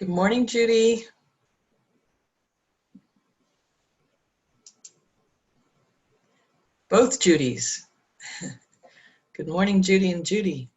Good morning, Judy. Both Judys. Good morning, Judy and Judy.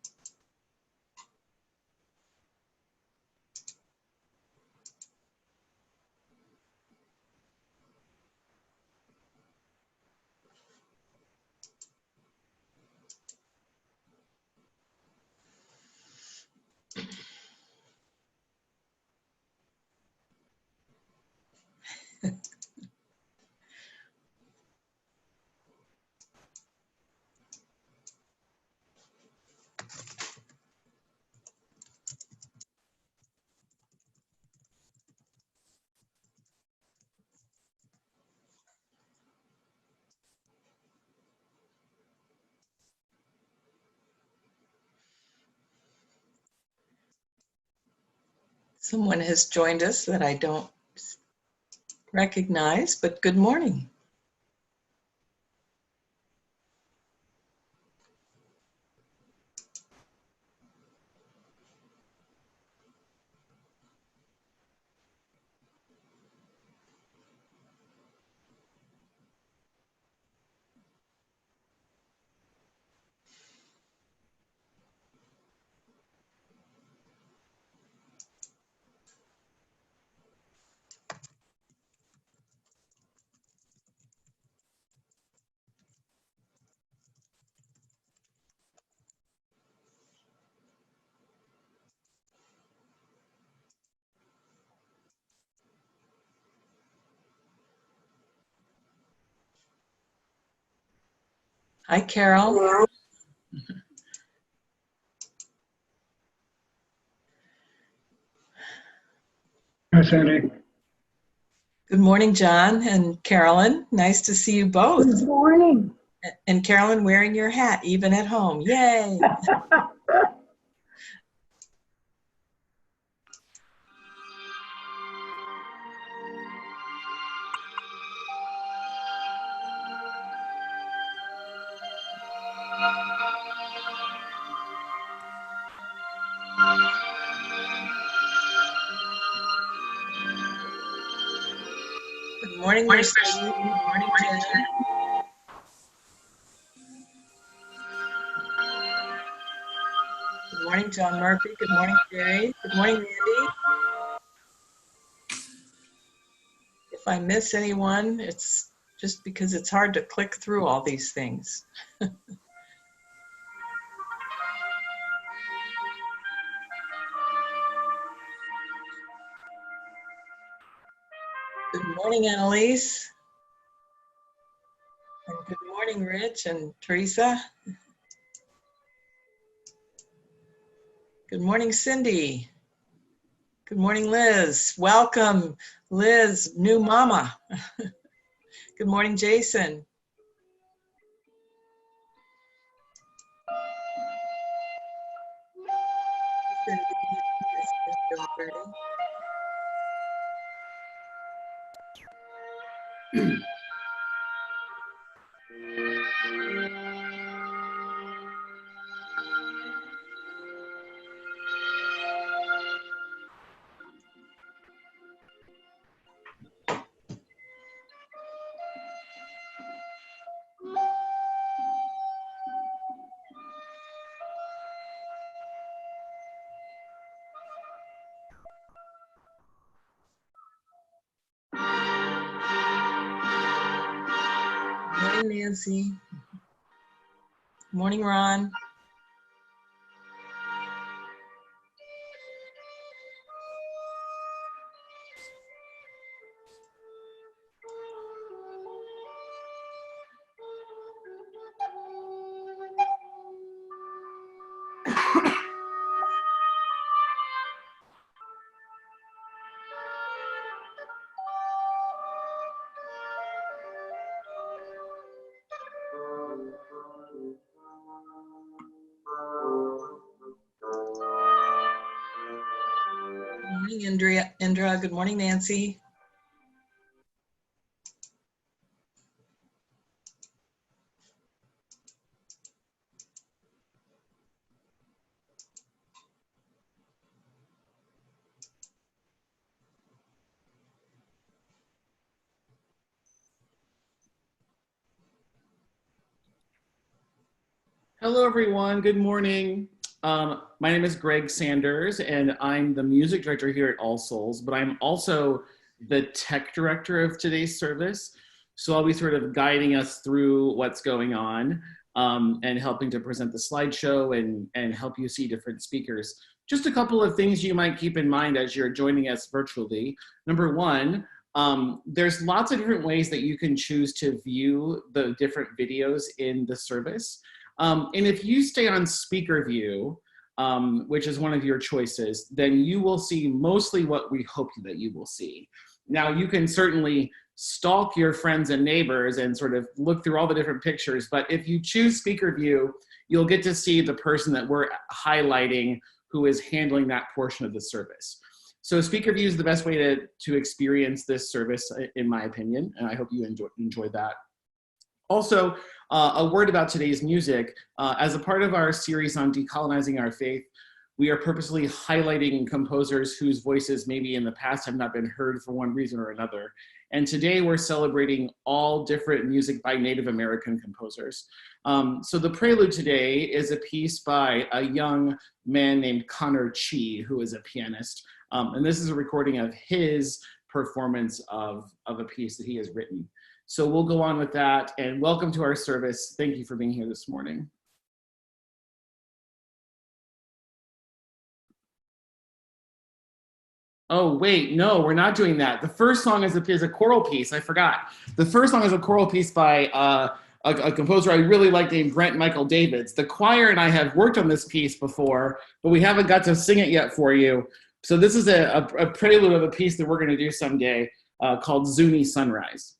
Someone has joined us that I don't recognize, but good morning. Hi, Carol. Hello. Hi, Sandy. Good morning, John and Carolyn. Nice to see you both. Good morning. And Carolyn wearing your hat, even at home. Yay. Good morning, Mercedes. Good morning, Jen. Good morning, John Murphy. Good morning, Jerry. Good morning, Mandy. If I miss anyone, it's just because it's hard to click through all these things. Good morning, Annalise. And good morning, Rich and Teresa. Good morning, Cindy. Good morning, Liz. Welcome, Liz, new mama. Good morning, Jason. Morning, Nancy. Morning, Ron. Good morning, Indra. Good morning, Nancy. Hello, everyone. Good morning. My name is Greg Sanders, and I'm the music director here at All Souls, but I'm also the tech director of today's service. So I'll be sort of guiding us through what's going on and helping to present the slideshow and help you see different speakers. Just a couple of things you might keep in mind as you're joining us virtually. Number one, there's lots of different ways that you can choose to view the different videos in the service. And if you stay on speaker view, which is one of your choices, then you will see mostly what we hope that you will see. Now, you can certainly stalk your friends and neighbors and sort of look through all the different pictures, but if you choose speaker view, you'll get to see the person that we're highlighting who is handling that portion of the service. So speaker view is the best way to experience this service, in my opinion, and I hope you enjoy that. Also, a word about today's music. As a part of our series on decolonizing our faith, we are purposely highlighting composers whose voices maybe in the past have not been heard for one reason or another. And today we're celebrating all different music by Native American composers. So the prelude today is a piece by a young man named Connor Chi, who is a pianist. And this is a recording of his performance of a piece that he has written. So we'll go on with that, and welcome to our service. Thank you for being here this morning. Oh, wait, no, we're not doing that. The first song is a choral piece. I forgot. The first song is a choral piece by a composer I really like named Brent Michael Davids. The choir and I have worked on this piece before, but we haven't got to sing it yet for you. So this is a prelude of a piece that we're going to do someday called Zuni Sunrise.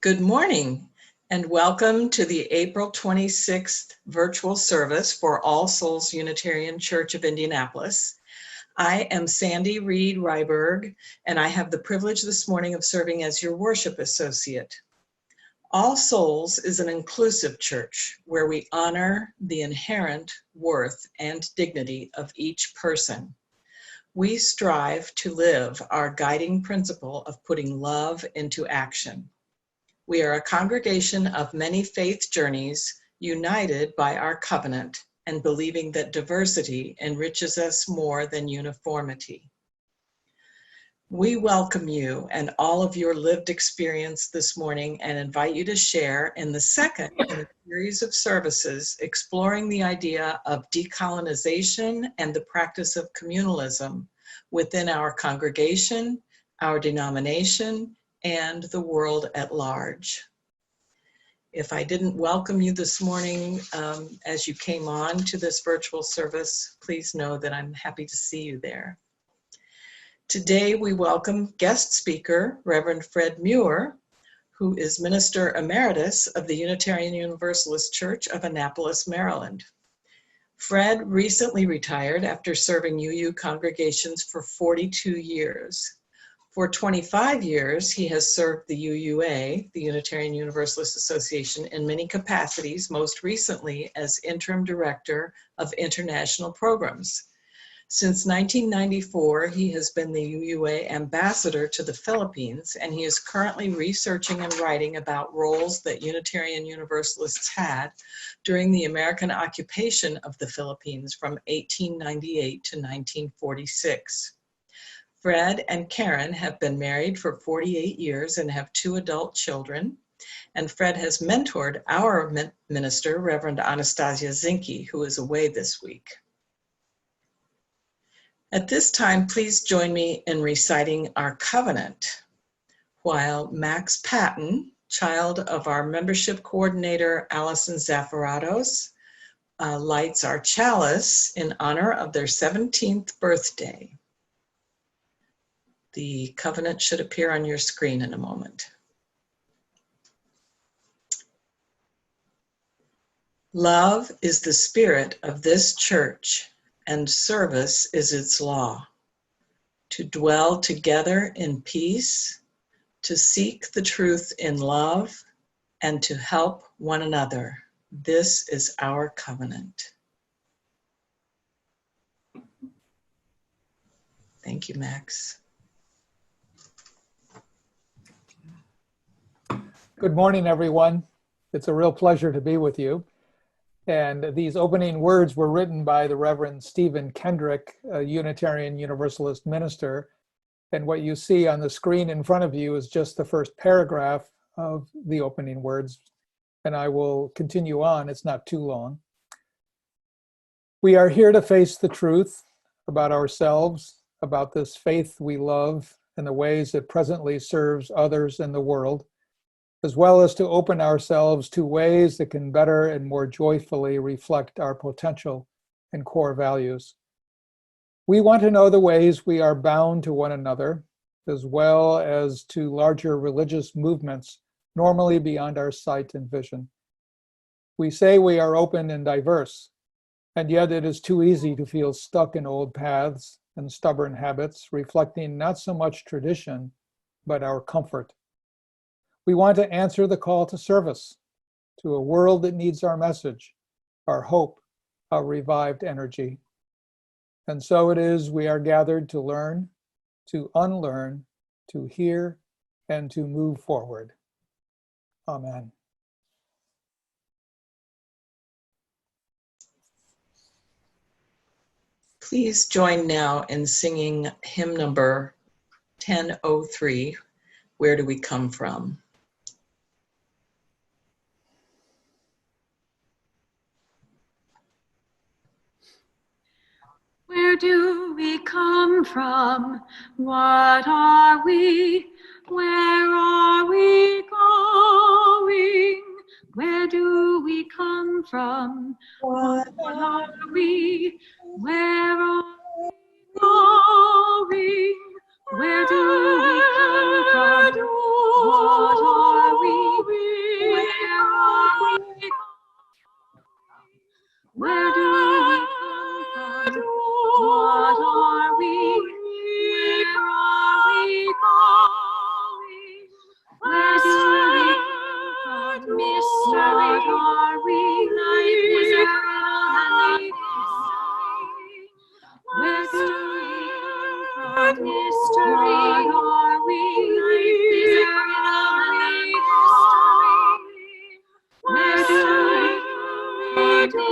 Good morning and welcome to the April 26th virtual service for All Souls Unitarian Church of Indianapolis. I am Sandy Reed Ryberg, and I have the privilege this morning of serving as your worship associate. All Souls is an inclusive church where we honor the inherent worth and dignity of each person. We strive to live our guiding principle of putting love into action. We are a congregation of many faith journeys united by our covenant and believing that diversity enriches us more than uniformity. We welcome you and all of your lived experience this morning and invite you to share in the second in a series of services exploring the idea of decolonization and the practice of communalism within our congregation, our denomination, and the world at large. If I didn't welcome you this morning as you came on to this virtual service, please know that I'm happy to see you there. Today we welcome guest speaker, Reverend Fred Muir, who is Minister Emeritus of the Unitarian Universalist Church of Annapolis, Maryland. Fred recently retired after serving UU congregations for 42 years. For 25 years, he has served the UUA, the Unitarian Universalist Association, in many capacities, most recently as Interim Director of International Programs. Since 1994, he has been the UUA Ambassador to the Philippines, and he is currently researching and writing about roles that Unitarian Universalists had during the American occupation of the Philippines from 1898 to 1946. Fred and Karen have been married for 48 years and have 2 adult children. And Fred has mentored our minister, Reverend Anastassia Zinke, who is away this week. At this time, please join me in reciting our covenant, while Max Patton, child of our membership coordinator, Allison Zafaratos, lights our chalice in honor of their 17th birthday. The covenant should appear on your screen in a moment. Love is the spirit of this church, and service is its law. To dwell together in peace, to seek the truth in love, and to help one another. This is our covenant. Thank you, Max. Good morning, everyone. It's a real pleasure to be with you. And these opening words were written by the Reverend Stephen Kendrick, a Unitarian Universalist minister. And what you see on the screen in front of you is just the first paragraph of the opening words. And I will continue on, it's not too long. We are here to face the truth about ourselves, about this faith we love, and the ways it presently serves others in the world, as well as to open ourselves to ways that can better and more joyfully reflect our potential and core values. We want to know the ways we are bound to one another, as well as to larger religious movements normally beyond our sight and vision. We say we are open and diverse, and yet it is too easy to feel stuck in old paths and stubborn habits, reflecting not so much tradition, but our comfort. We want to answer the call to service, to a world that needs our message, our hope, our revived energy. And so it is we are gathered to learn, to unlearn, to hear, and to move forward. Amen. Please join now in singing hymn number 1003, Where Do We Come From? Where do we come from? What are we? Where are we going? Where do we come from? What are we? Where are we going? Where do we come from? What are we? mystery are we? Where do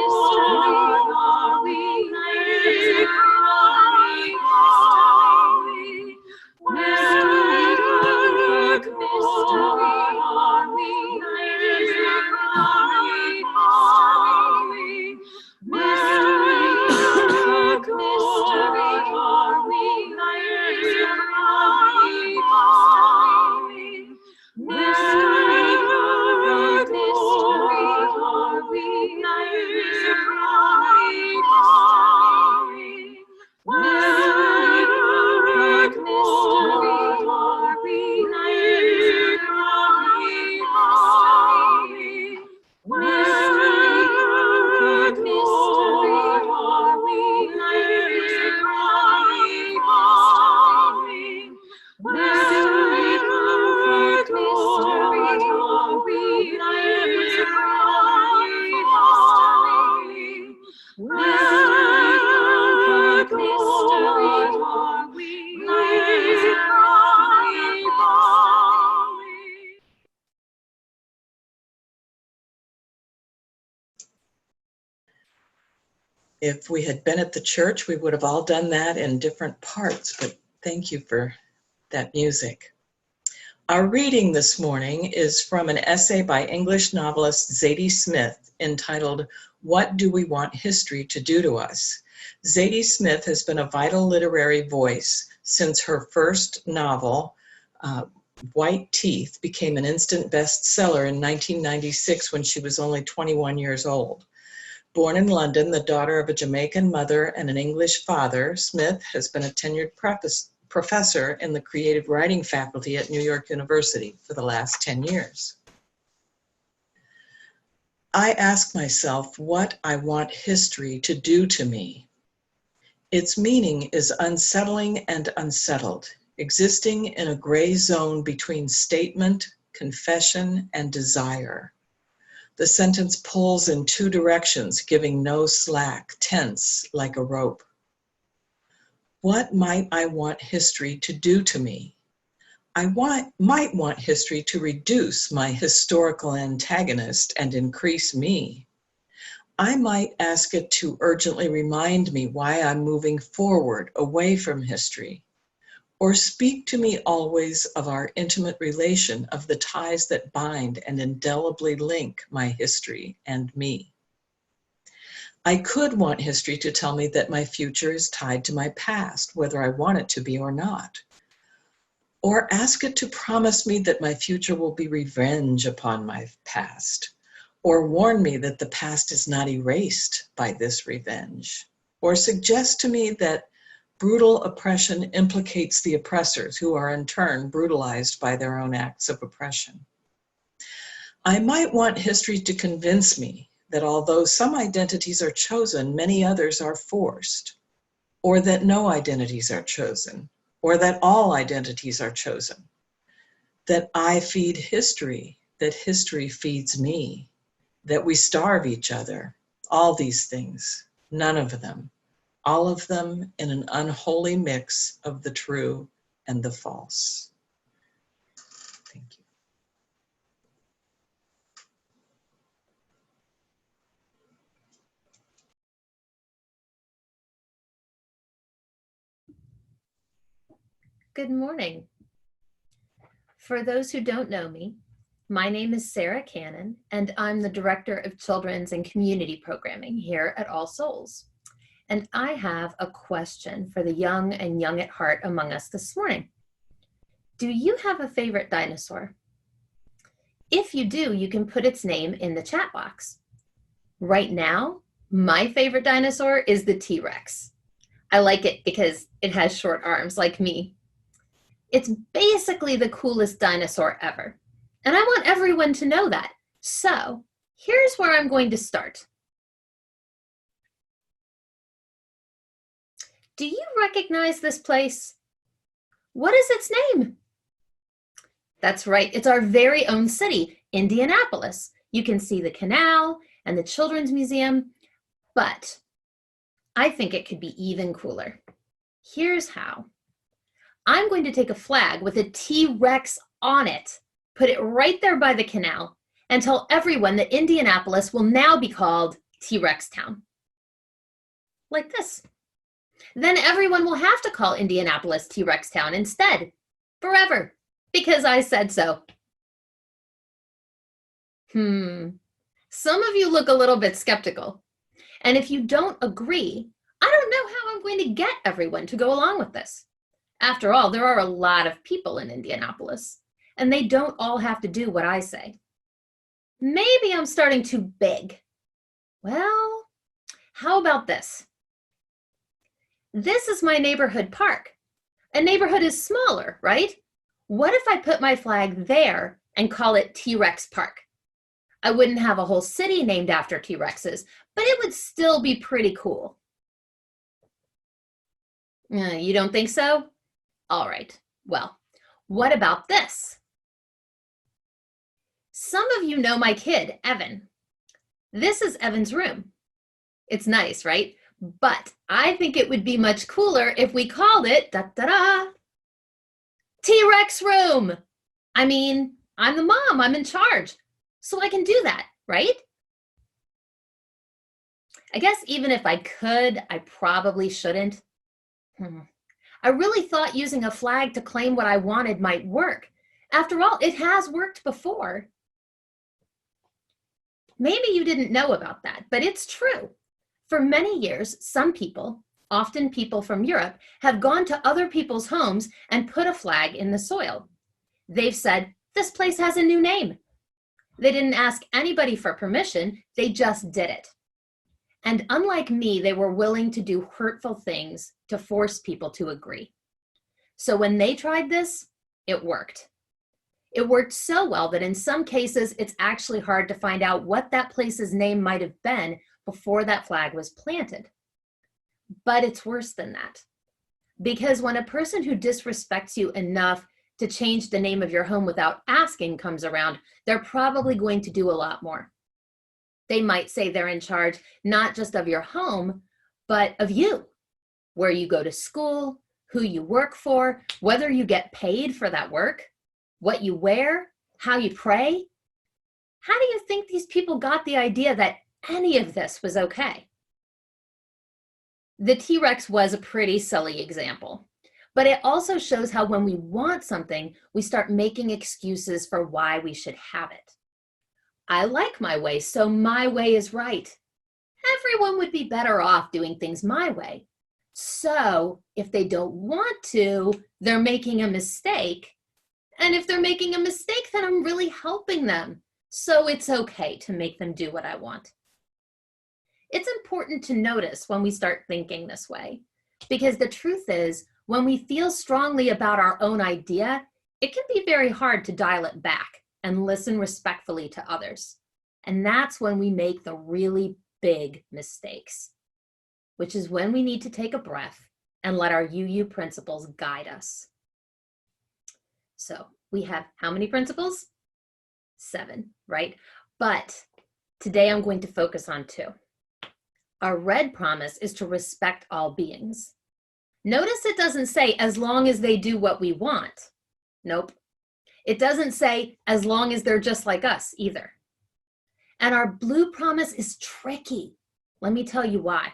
If we had been at the church, we would have all done that in different parts, but thank you for that music. Our reading this morning is from an essay by English novelist Zadie Smith entitled, "What Do We Want History to Do to Us?" Zadie Smith has been a vital literary voice since her first novel, White Teeth, became an instant bestseller in 1996 when she was only 21 years old. Born in London, the daughter of a Jamaican mother and an English father, Smith has been a tenured professor in the creative writing faculty at New York University for the last 10 years. I ask myself what I want history to do to me. Its meaning is unsettling and unsettled, existing in a gray zone between statement, confession, and desire. The sentence pulls in two directions, giving no slack, tense like a rope. What might I want history to do to me? I might want history to reduce my historical antagonist and increase me. I might ask it to urgently remind me why I'm moving forward away from history, or speak to me always of our intimate relation, of the ties that bind and indelibly link my history and me. I could want history to tell me that my future is tied to my past, whether I want it to be or not. Or ask it to promise me that my future will be revenge upon my past, or warn me that the past is not erased by this revenge, or suggest to me that brutal oppression implicates the oppressors, who are in turn brutalized by their own acts of oppression. I might want history to convince me that although some identities are chosen, many others are forced, or that no identities are chosen, or that all identities are chosen, that I feed history, that history feeds me, that we starve each other, all these things, none of them. All of them in an unholy mix of the true and the false. Thank you. Good morning. For those who don't know me, my name is Sarah Cannon, and I'm the Director of Children's and Community Programming here at All Souls. And I have a question for the young and young at heart among us this morning. Do you have a favorite dinosaur? If you do, you can put its name in the chat box. Right now, my favorite dinosaur is the T-Rex. I like it because it has short arms like me. It's basically the coolest dinosaur ever. And I want everyone to know that. So here's where I'm going to start. Do you recognize this place? What is its name? That's right, it's our very own city, Indianapolis. You can see the canal and the Children's Museum, but I think it could be even cooler. Here's how. I'm going to take a flag with a T-Rex on it, put it right there by the canal, and tell everyone that Indianapolis will now be called T-Rex Town. Like this. Then everyone will have to call Indianapolis T-Rex Town instead, forever, because I said so. Some of you look a little bit skeptical. And if you don't agree, I don't know how I'm going to get everyone to go along with this. After all, there are a lot of people in Indianapolis, and they don't all have to do what I say. Maybe I'm starting too big. Well, how about this? This is my neighborhood park. A neighborhood is smaller, right? What if I put my flag there and call it T-Rex Park? I wouldn't have a whole city named after T-Rexes, but it would still be pretty cool. You don't think so? All right. Well, what about this? Some of you know my kid, Evan. This is Evan's room. It's nice, right? But I think it would be much cooler if we called it T-Rex room. I mean, I'm the mom, I'm in charge, so I can do that, right? I guess even if I could, I probably shouldn't. I really thought using a flag to claim what I wanted might work. After all, it has worked before. Maybe you didn't know about that, but it's true. For many years, some people, often people from Europe, have gone to other people's homes and put a flag in the soil. They've said, this place has a new name. They didn't ask anybody for permission, they just did it. And unlike me, they were willing to do hurtful things to force people to agree. So when they tried this, it worked. It worked so well that in some cases, it's actually hard to find out what that place's name might have been before that flag was planted. But it's worse than that. Because when a person who disrespects you enough to change the name of your home without asking comes around, they're probably going to do a lot more. They might say they're in charge not just of your home, but of you, where you go to school, who you work for, whether you get paid for that work, what you wear, how you pray. How do you think these people got the idea that any of this was okay? The T-Rex was a pretty silly example, but it also shows how when we want something, we start making excuses for why we should have it. I like my way, so my way is right. Everyone would be better off doing things my way. So if they don't want to, they're making a mistake. And if they're making a mistake, then I'm really helping them. So it's okay to make them do what I want. It's important to notice when we start thinking this way, because the truth is, when we feel strongly about our own idea, it can be very hard to dial it back and listen respectfully to others. And that's when we make the really big mistakes, which is when we need to take a breath and let our UU principles guide us. So we have how many principles? 7, right? But today I'm going to focus on 2. Our red promise is to respect all beings. Notice it doesn't say as long as they do what we want. Nope. It doesn't say as long as they're just like us either. And our blue promise is tricky. Let me tell you why.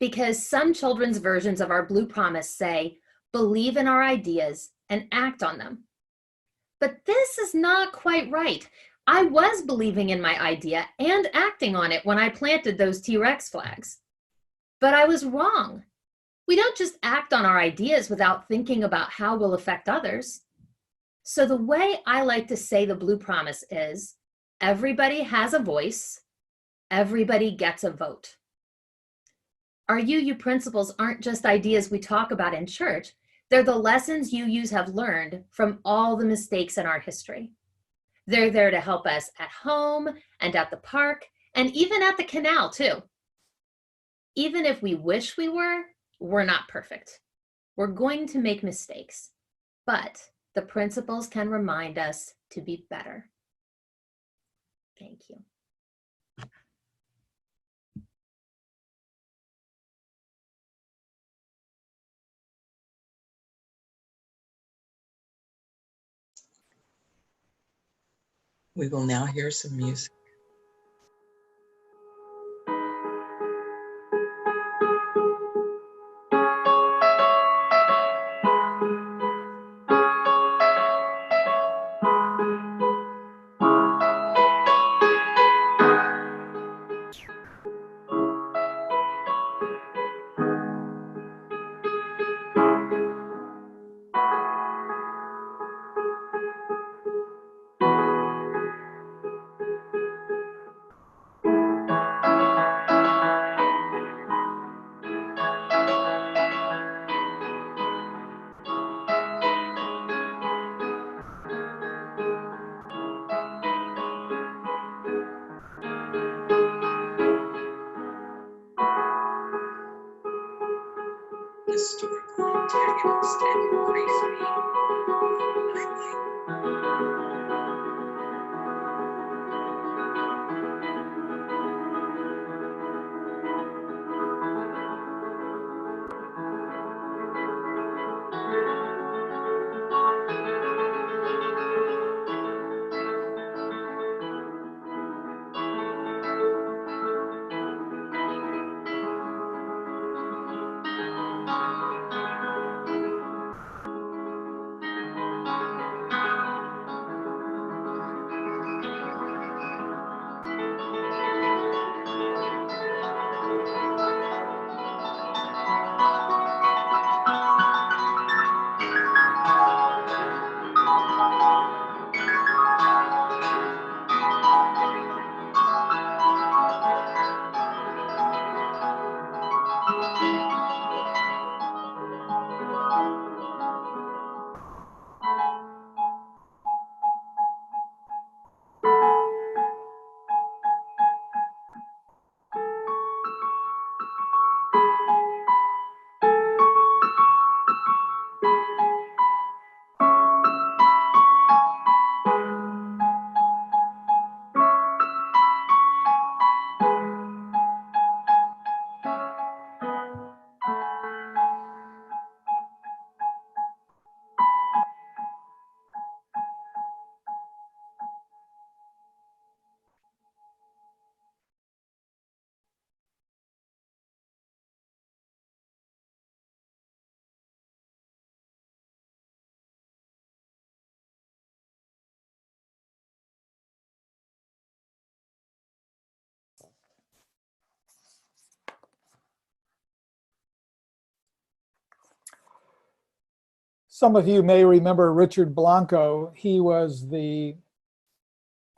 Because some children's versions of our blue promise say, believe in our ideas and act on them. But this is not quite right. I was believing in my idea and acting on it when I planted those T-Rex flags. But I was wrong. We don't just act on our ideas without thinking about how we'll affect others. So the way I like to say the blue promise is, everybody has a voice, everybody gets a vote. Our UU principles aren't just ideas we talk about in church. They're the lessons UUs have learned from all the mistakes in our history. They're there to help us at home and at the park and even at the canal too. Even if we wish we were, we're not perfect. We're going to make mistakes, but the principles can remind us to be better. Thank you. We will now hear some music. Historical antagonist and grace me. Some of you may remember Richard Blanco. He was the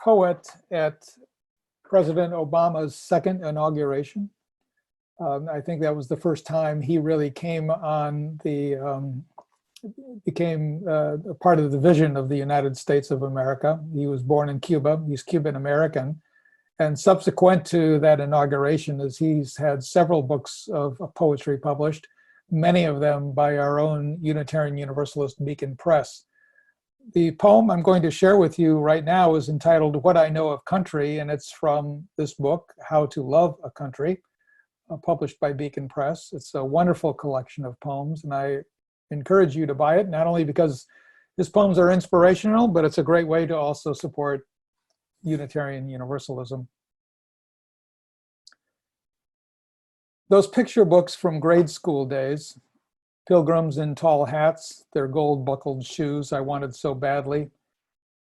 poet at President Obama's second inauguration. I think that was the first time he really came on became a part of the vision of the United States of America. He was born in Cuba. He's Cuban American. And subsequent to that inauguration, he's had several books of poetry published, many of them by our own Unitarian Universalist Beacon Press. The poem I'm going to share with you right now is entitled What I Know of Country, and it's from this book, How to Love a Country, published by Beacon Press. It's a wonderful collection of poems, and I encourage you to buy it, not only because his poems are inspirational, but it's a great way to also support Unitarian Universalism. Those picture books from grade school days, pilgrims in tall hats, their gold-buckled shoes I wanted so badly,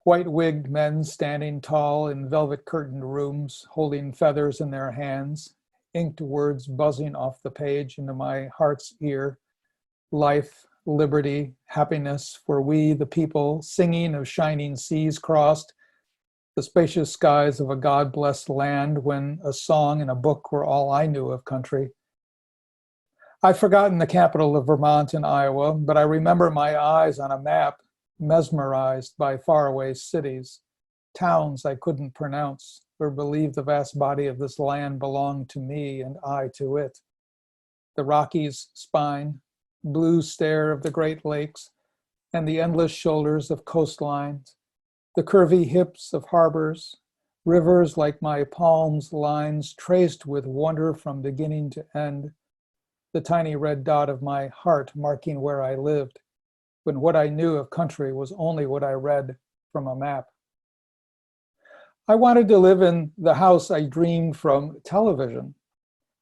white-wigged men standing tall in velvet-curtained rooms, holding feathers in their hands, inked words buzzing off the page into my heart's ear, life, liberty, happiness for we, the people, singing of shining seas crossed, the spacious skies of a God-blessed land when a song and a book were all I knew of country. I've forgotten the capital of Vermont and Iowa, but I remember my eyes on a map, mesmerized by faraway cities, towns I couldn't pronounce, or believe the vast body of this land belonged to me and I to it. The Rockies' spine, blue stare of the Great Lakes, and the endless shoulders of coastlines, the curvy hips of harbors, rivers like my palm's lines traced with wonder from beginning to end, the tiny red dot of my heart marking where I lived, when what I knew of country was only what I read from a map. I wanted to live in the house I dreamed from television.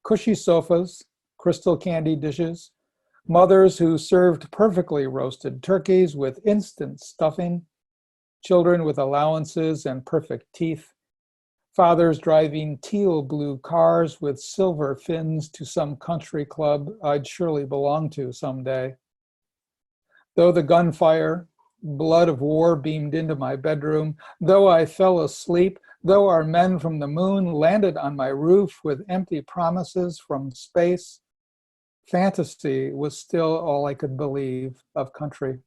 Cushy sofas, crystal candy dishes, mothers who served perfectly roasted turkeys with instant stuffing, children with allowances and perfect teeth, fathers driving teal blue cars with silver fins to some country club I'd surely belong to someday. Though the gunfire, blood of war beamed into my bedroom, though I fell asleep, though our men from the moon landed on my roof with empty promises from space, fantasy was still all I could believe of country.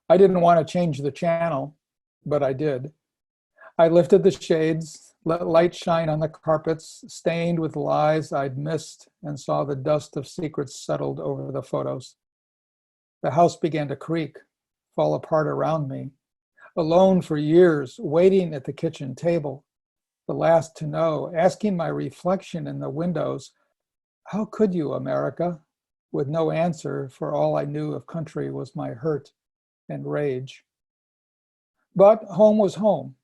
I didn't want to change the channel, but I did. I lifted the shades, let light shine on the carpets, stained with lies I'd missed, and saw the dust of secrets settled over the photos. The house began to creak, fall apart around me. Alone for years, waiting at the kitchen table, the last to know, asking my reflection in the windows, how could you, America? With no answer, for all I knew of country was my hurt and rage. But home was home.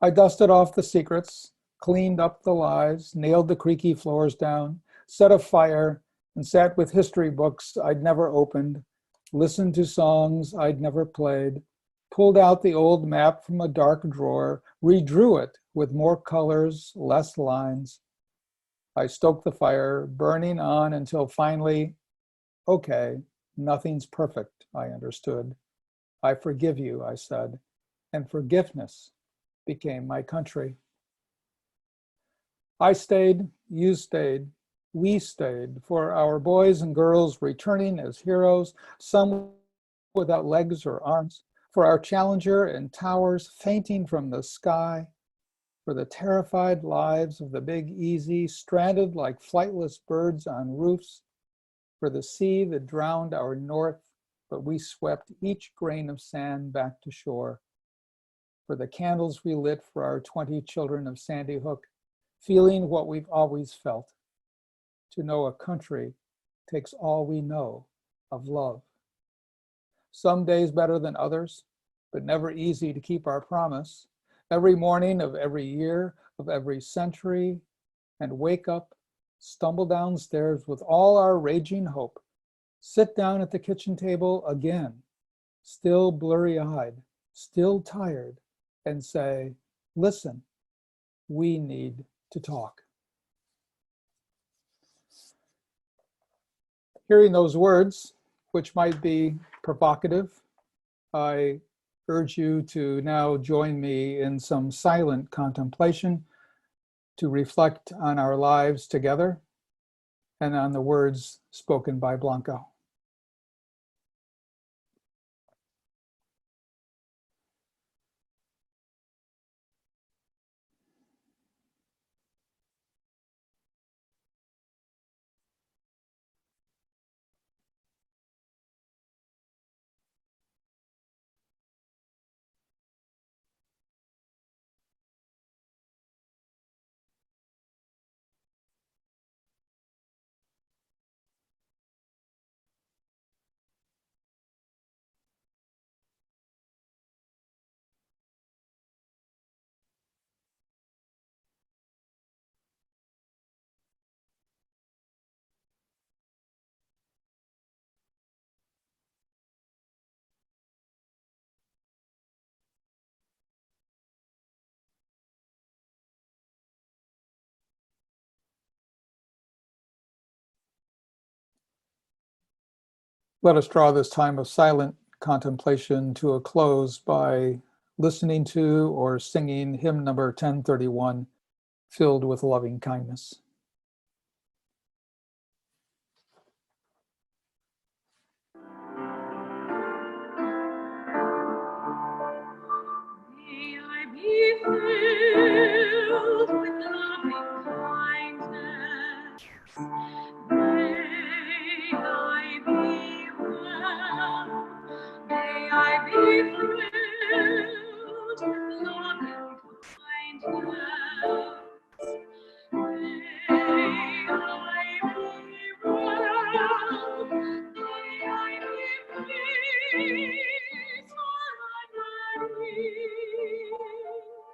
I dusted off the secrets, cleaned up the lies, nailed the creaky floors down, set a fire, and sat with history books I'd never opened, listened to songs I'd never played, pulled out the old map from a dark drawer, redrew it with more colors, less lines. I stoked the fire, burning on until finally, okay, nothing's perfect, I understood. I forgive you, I said, and forgiveness became my country. I stayed, you stayed, we stayed for our boys and girls returning as heroes, some without legs or arms, for our Challenger and towers fainting from the sky, for the terrified lives of the Big Easy stranded like flightless birds on roofs, for the sea that drowned our north, but we swept each grain of sand back to shore, for the candles we lit for our 20 children of Sandy Hook, feeling what we've always felt. To know a country takes all we know of love. Some days better than others, but never easy to keep our promise. Every morning of every year, of every century, and wake up, stumble downstairs with all our raging hope, sit down at the kitchen table again, still blurry-eyed, still tired, and say, listen, we need to talk. Hearing those words, which might be provocative, I urge you to now join me in some silent contemplation to reflect on our lives together and on the words spoken by Blanco. Let us draw this time of silent contemplation to a close by listening to or singing hymn number 1031, Filled with Loving Kindness. May I be filled with loving kindness. May I be well. May I be filled with loving kindness. May I be well. May I be peaceful and at peace.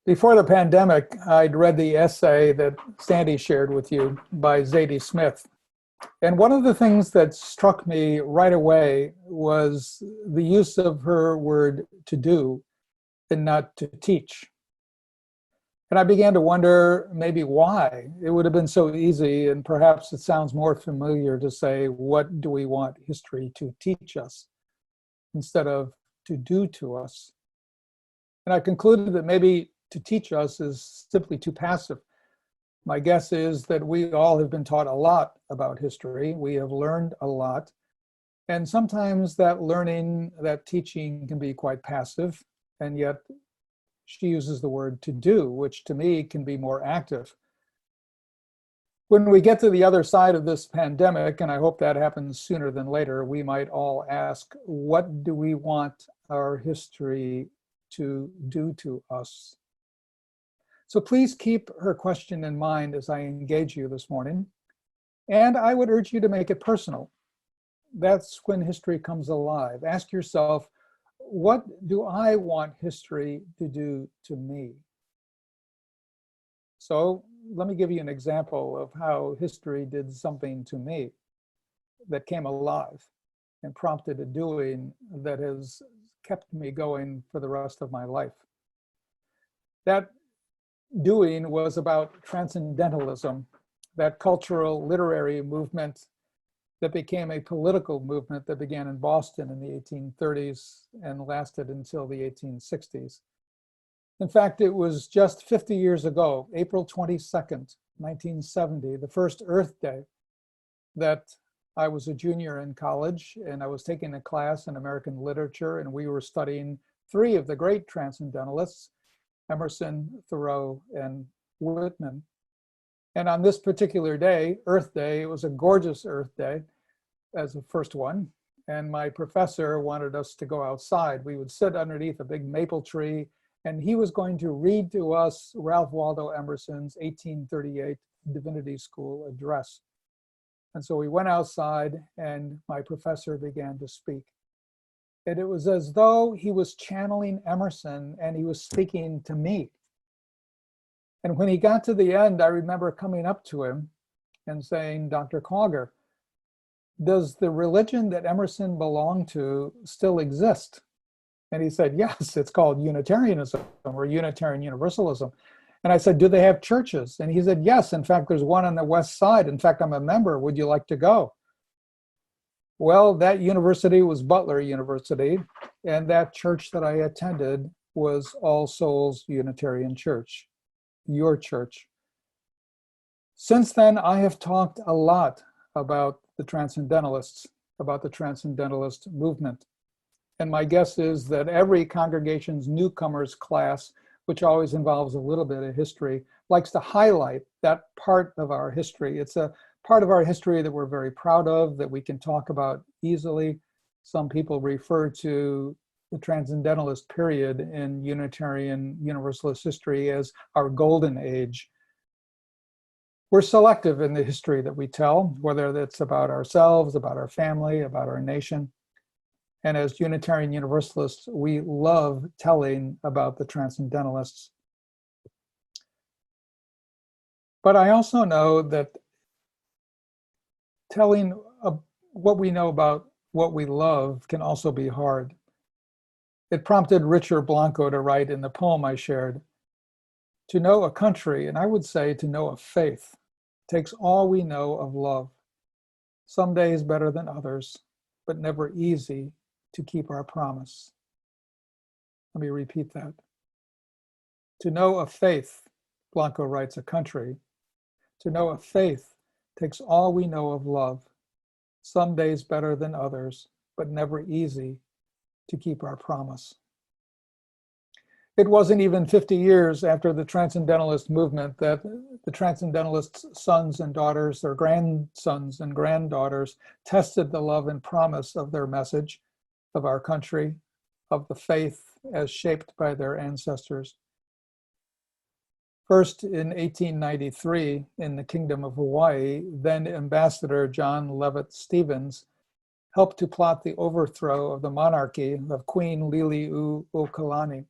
Before the pandemic, I'd read the essay that Sandy shared with you by Zadie Smith. And one of the things that struck me right away was the use of her word to do and not to teach. And I began to wonder maybe why. It would have been so easy, and perhaps it sounds more familiar to say, what do we want history to teach us instead of to do to us? And I concluded that maybe to teach us is simply too passive. My guess is that we all have been taught a lot about history. We have learned a lot. And sometimes that learning, that teaching can be quite passive. And yet she uses the word to do, which to me can be more active. When we get to the other side of this pandemic, and I hope that happens sooner than later, we might all ask, what do we want our history to do to us? So please keep her question in mind as I engage you this morning. And I would urge you to make it personal. That's when history comes alive. Ask yourself, what do I want history to do to me? So let me give you an example of how history did something to me that came alive and prompted a doing that has kept me going for the rest of my life. That doing was about transcendentalism, that cultural literary movement that became a political movement that began in Boston in the 1830s and lasted until the 1860s. In fact, it was just 50 years ago, April 22nd, 1970, the first Earth Day, that I was a junior in college and I was taking a class in American literature, and we were studying three of the great transcendentalists, Emerson, Thoreau, and Whitman. And on this particular day, Earth Day, it was a gorgeous Earth Day as the first one. And my professor wanted us to go outside. We would sit underneath a big maple tree, and he was going to read to us Ralph Waldo Emerson's 1838 Divinity School address. And so we went outside and my professor began to speak. And it was as though he was channeling Emerson and he was speaking to me. And when he got to the end, I remember coming up to him and saying, Dr. Cogger, does the religion that Emerson belonged to still exist? And he said, yes, it's called Unitarianism or Unitarian Universalism. And I said, do they have churches? And he said, yes, in fact, there's one on the west side. In fact, I'm a member. Would you like to go? Well, that university was Butler University, and that church that I attended was All Souls Unitarian Church, your church. Since then, I have talked a lot about the Transcendentalists, about the Transcendentalist movement. And my guess is that every congregation's newcomers class, which always involves a little bit of history, likes to highlight that part of our history. It's a part of our history that we're very proud of, that we can talk about easily. Some people refer to the Transcendentalist period in Unitarian Universalist history as our golden age. We're selective in the history that we tell, whether that's about ourselves, about our family, about our nation. And as Unitarian Universalists, we love telling about the Transcendentalists. But I also know that telling what we know about what we love can also be hard. It prompted Richard Blanco to write in the poem I shared, to know a country, and I would say to know a faith, takes all we know of love. Some days better than others, but never easy to keep our promise. Let me repeat that. To know a faith, Blanco writes, a country. To know a faith takes all we know of love. Some days better than others, but never easy to keep our promise. It wasn't even 50 years after the Transcendentalist movement that the Transcendentalists' sons and daughters, their grandsons and granddaughters, tested the love and promise of their message, of our country, of the faith as shaped by their ancestors. First, in 1893, in the Kingdom of Hawaii, then Ambassador John Levitt Stevens helped to plot the overthrow of the monarchy of Queen Liliuokalani.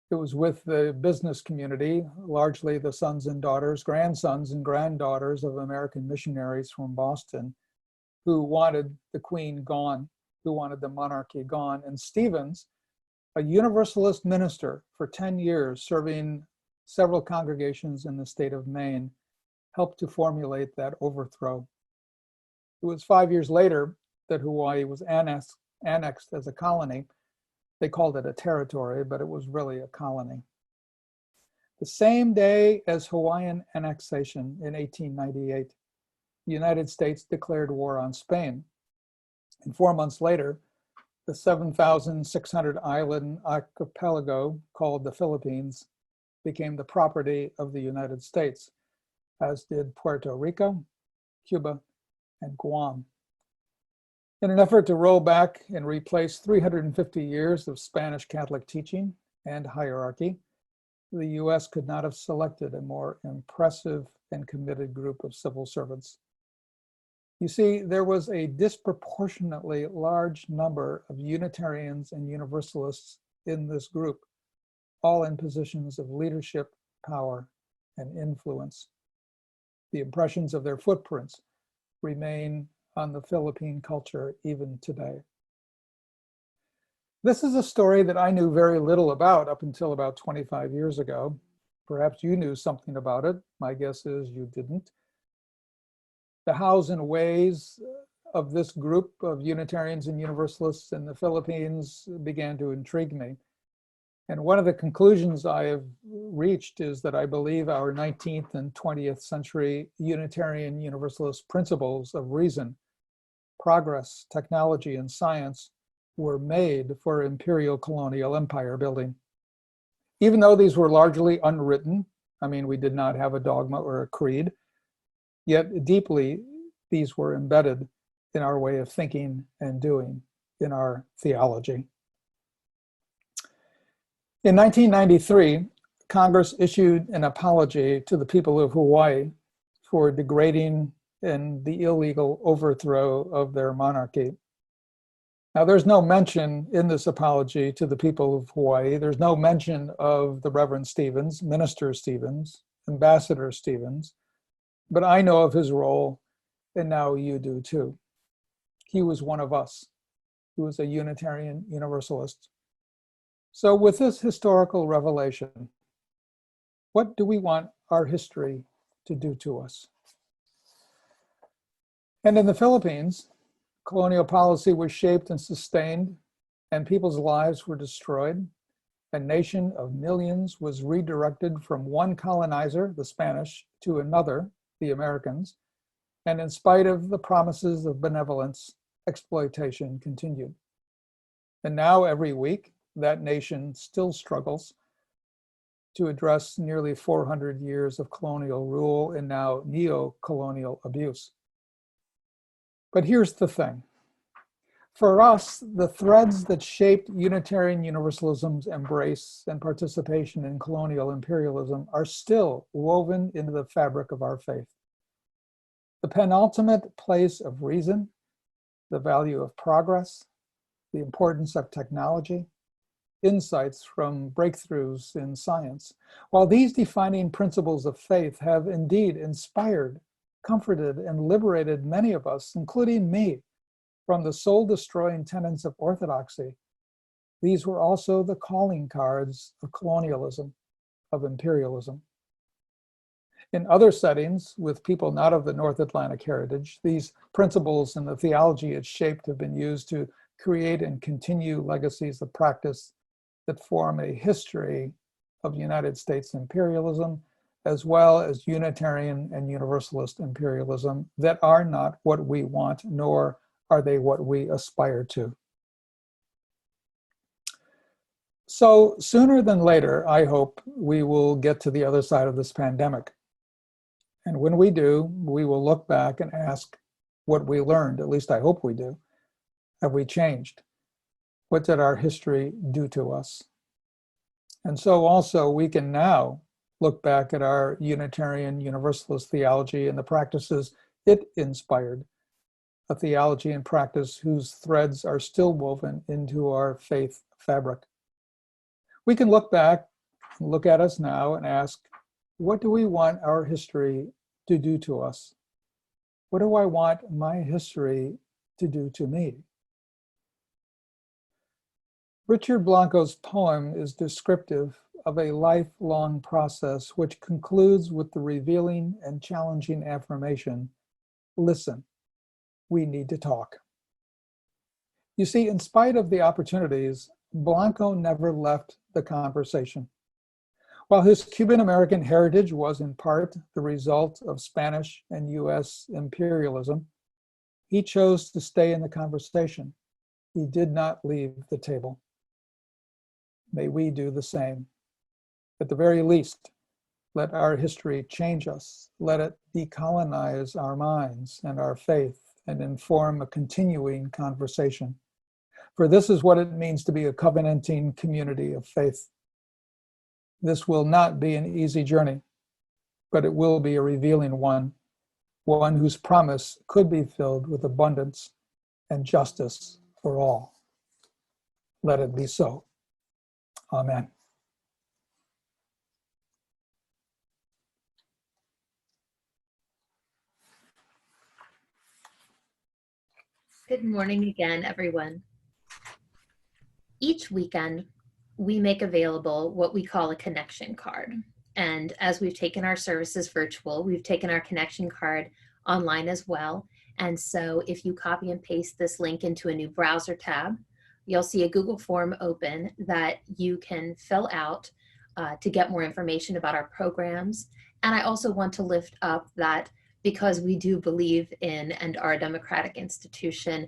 It was with the business community, largely the sons and daughters, grandsons and granddaughters of American missionaries from Boston, who wanted the Queen gone, who wanted the monarchy gone. And Stevens, a Universalist minister for 10 years, serving several congregations in the state of Maine, helped to formulate that overthrow. It was 5 years later that Hawaii was annexed as a colony. They called it a territory, but it was really a colony. The same day as Hawaiian annexation in 1898, the United States declared war on Spain. And 4 months later, the 7,600 island archipelago called the Philippines became the property of the United States, as did Puerto Rico, Cuba, and Guam. In an effort to roll back and replace 350 years of Spanish Catholic teaching and hierarchy, the US could not have selected a more impressive and committed group of civil servants. You see, there was a disproportionately large number of Unitarians and Universalists in this group, all in positions of leadership, power, and influence. The impressions of their footprints remain on the Philippine culture even today. This is a story that I knew very little about up until about 25 years ago. Perhaps you knew something about it. My guess is you didn't. The hows and ways of this group of Unitarians and Universalists in the Philippines began to intrigue me. And one of the conclusions I have reached is that I believe our 19th and 20th century Unitarian Universalist principles of reason, progress, technology, and science were made for imperial colonial empire building. Even though these were largely unwritten, I mean, we did not have a dogma or a creed, yet deeply these were embedded in our way of thinking and doing, in our theology. In 1993, Congress issued an apology to the people of Hawaii for degrading and the illegal overthrow of their monarchy. Now, there's no mention in this apology to the people of Hawaii. There's no mention of the Reverend Stevens, Minister Stevens, Ambassador Stevens, but I know of his role, and now you do too. He was one of us. He was a Unitarian Universalist. So with this historical revelation, what do we want our history to do to us? And in the Philippines, colonial policy was shaped and sustained, and people's lives were destroyed. A nation of millions was redirected from one colonizer, the Spanish, to another, the Americans. And in spite of the promises of benevolence, exploitation continued. And now every week, that nation still struggles to address nearly 400 years of colonial rule and now neo-colonial abuse. But here's the thing. For us, the threads that shaped Unitarian Universalism's embrace and participation in colonial imperialism are still woven into the fabric of our faith. The penultimate place of reason, the value of progress, the importance of technology, insights from breakthroughs in science. While these defining principles of faith have indeed inspired, comforted, and liberated many of us, including me, from the soul-destroying tenets of orthodoxy, these were also the calling cards of colonialism, of imperialism. In other settings, with people not of the North Atlantic heritage, these principles and the theology it shaped have been used to create and continue legacies of practice that form a history of United States imperialism, as well as Unitarian and Universalist imperialism that are not what we want, nor are they what we aspire to. So sooner than later, I hope we will get to the other side of this pandemic. And when we do, we will look back and ask what we learned, at least I hope we do. Have we changed? What did our history do to us? And so also we can now look back at our Unitarian Universalist theology and the practices it inspired, a theology and practice whose threads are still woven into our faith fabric. We can look back look at us now and ask, what do we want our history to do to us? What do I want my history to do to me? Richard Blanco's poem is descriptive of a lifelong process which concludes with the revealing and challenging affirmation, listen, we need to talk. You see, in spite of the opportunities, Blanco never left the conversation. While his Cuban-American heritage was in part the result of Spanish and US imperialism, he chose to stay in the conversation. He did not leave the table. May we do the same. At the very least, let our history change us. Let it decolonize our minds and our faith and inform a continuing conversation. For this is what it means to be a covenanting community of faith. This will not be an easy journey, but it will be a revealing one whose promise could be filled with abundance and justice for all. Let it be so. Amen. Good morning again, everyone. Each weekend, we make available what we call a connection card. And as we've taken our services virtual, we've taken our connection card online as well. And so if you copy and paste this link into a new browser tab, you'll see a Google form open that you can fill out to get more information about our programs. And I also want to lift up that because we do believe in and are a democratic institution,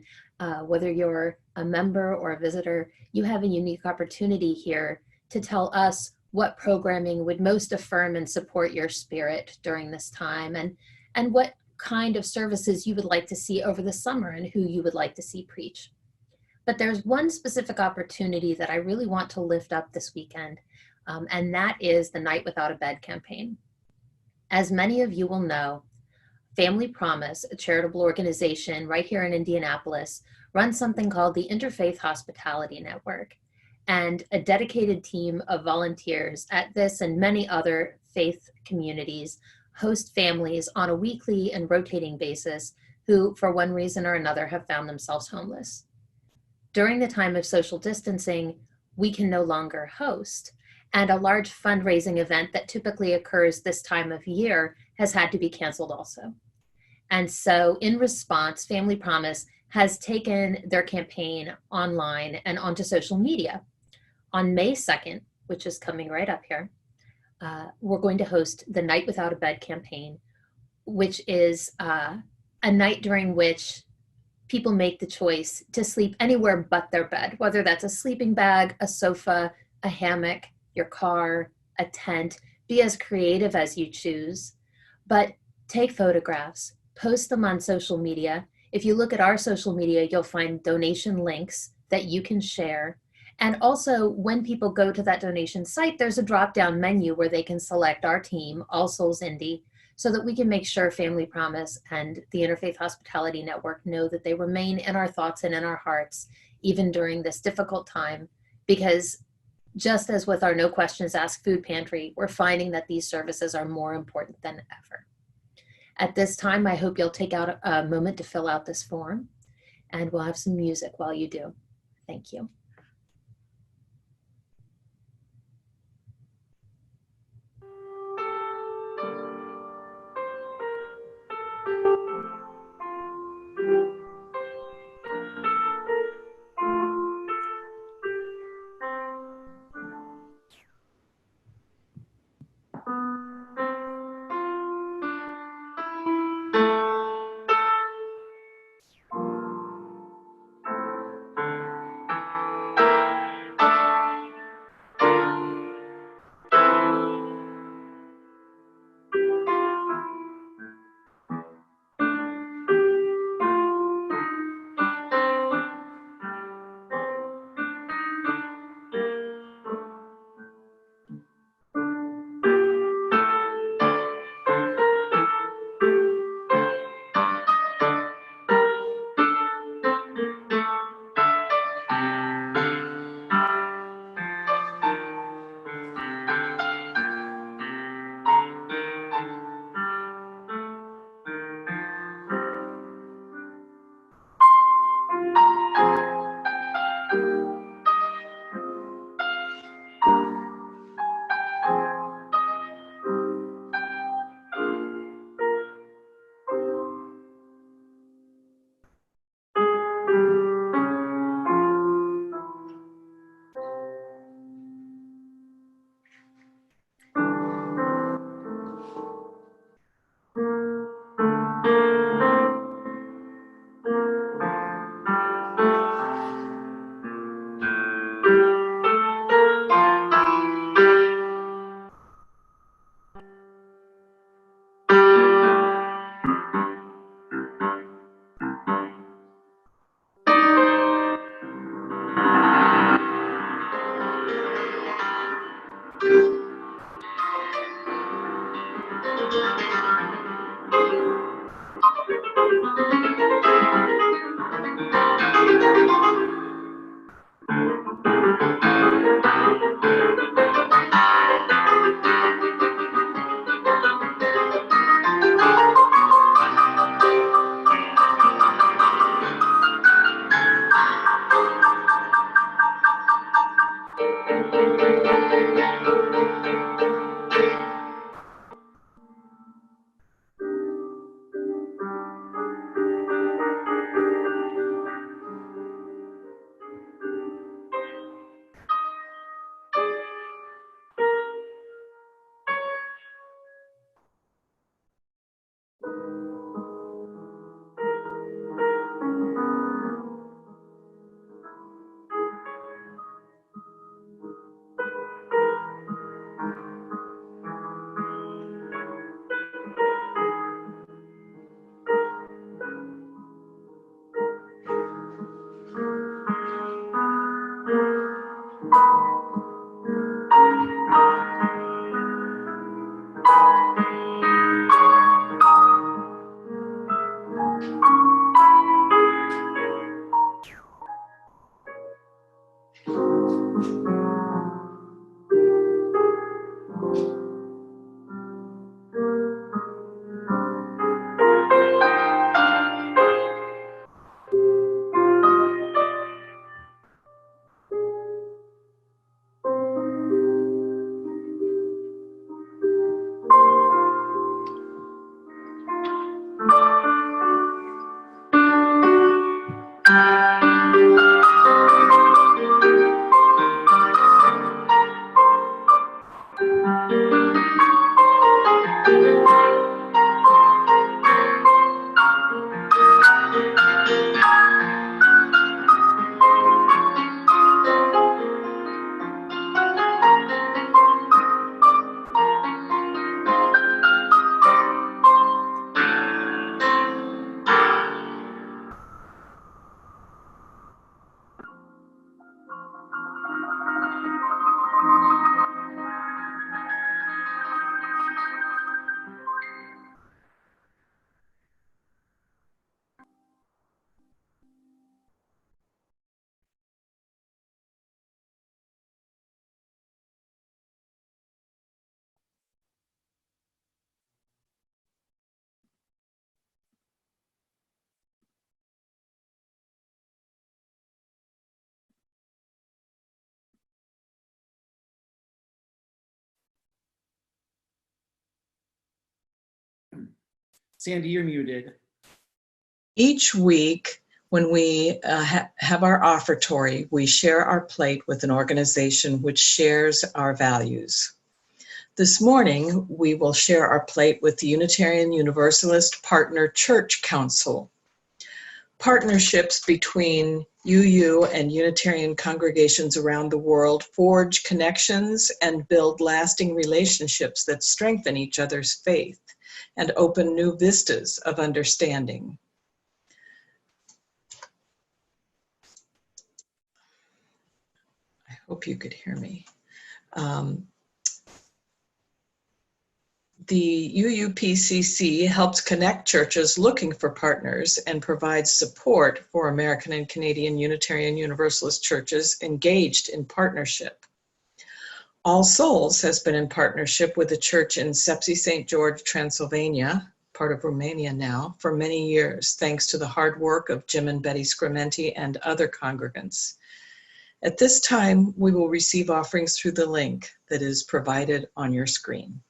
whether you're a member or a visitor, you have a unique opportunity here to tell us what programming would most affirm and support your spirit during this time, and what kind of services you would like to see over the summer and who you would like to see preach. But there's one specific opportunity that I really want to lift up this weekend, and that is the Night Without a Bed campaign. As many of you will know, Family Promise, a charitable organization right here in Indianapolis, runs something called the Interfaith Hospitality Network. And a dedicated team of volunteers at this and many other faith communities host families on a weekly and rotating basis who, for one reason or another, have found themselves homeless. During the time of social distancing, we can no longer host, and a large fundraising event that typically occurs this time of year has had to be canceled also. And so in response, Family Promise has taken their campaign online and onto social media. On May 2nd, which is coming right up here, we're going to host the Night Without a Bed campaign, which is a night during which people make the choice to sleep anywhere but their bed, whether that's a sleeping bag, a sofa, a hammock, your car, a tent. Be as creative as you choose, but take photographs, post them on social media. If you look at our social media, you'll find donation links that you can share. And also, when people go to that donation site, there's a drop-down menu where they can select our team, All Souls Indy, so that we can make sure Family Promise and the Interfaith Hospitality Network know that they remain in our thoughts and in our hearts, even during this difficult time. Because just as with our No Questions Asked food pantry, we're finding that these services are more important than ever. At this time, I hope you'll take out a moment to fill out this form, and we'll have some music while you do. Thank you. Sandy, you're muted. Each week, when we have our offertory, we share our plate with an organization which shares our values. This morning, we will share our plate with the Unitarian Universalist Partner Church Council. Partnerships between UU and Unitarian congregations around the world forge connections and build lasting relationships that strengthen each other's faith and open new vistas of understanding. I hope you could hear me. The UUPCC helps connect churches looking for partners and provides support for American and Canadian Unitarian Universalist churches engaged in partnership. All Souls has been in partnership with the church in Sepsi St. George, Transylvania, part of Romania now, for many years, thanks to the hard work of Jim and Betty Scrimenti and other congregants. At this time, we will receive offerings through the link that is provided on your screen.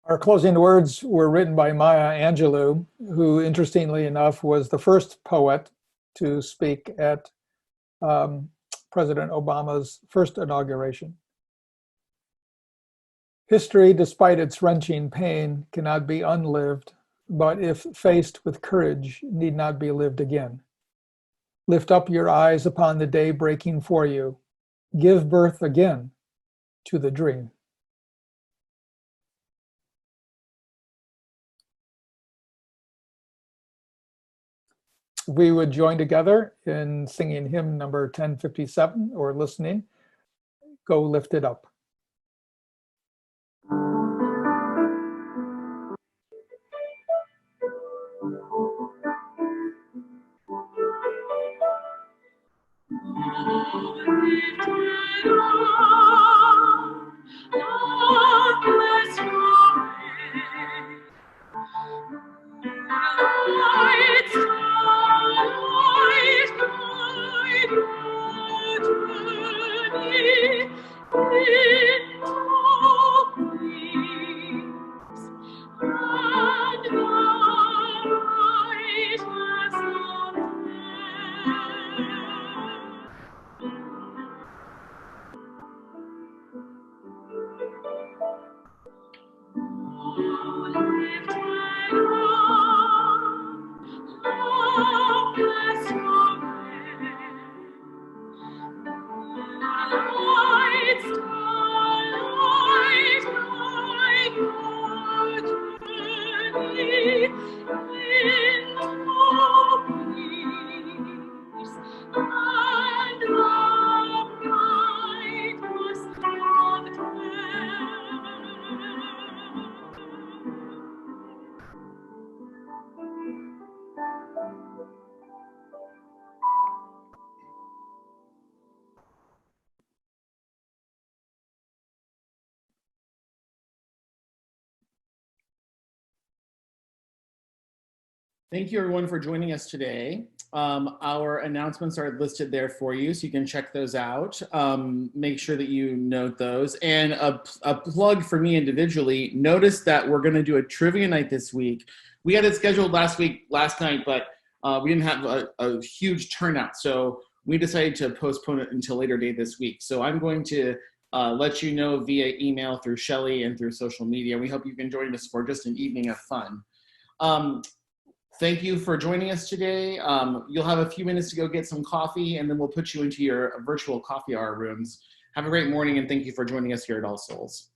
Our closing words were written by Maya Angelou, who, interestingly enough, was the first poet to speak at President Obama's first inauguration. History, despite its wrenching pain, cannot be unlived, but if faced with courage, need not be lived again. Lift up your eyes upon the day breaking for you. Give birth again to the dream. We would join together in singing hymn number 1057, or listening, Go Lift It Up. Thank you everyone for joining us today. Our announcements are listed there for you, so you can check those out. Make sure that you note those. And a plug for me individually, notice that we're gonna do a trivia night this week. We had it scheduled last night, but we didn't have a huge turnout. So we decided to postpone it until a later date this week. So I'm going to let you know via email through Shelley and through social media. We hope you can join us for just an evening of fun. Thank you for joining us today. You'll have a few minutes to go get some coffee, and then we'll put you into your virtual coffee hour rooms. Have a great morning, and thank you for joining us here at All Souls.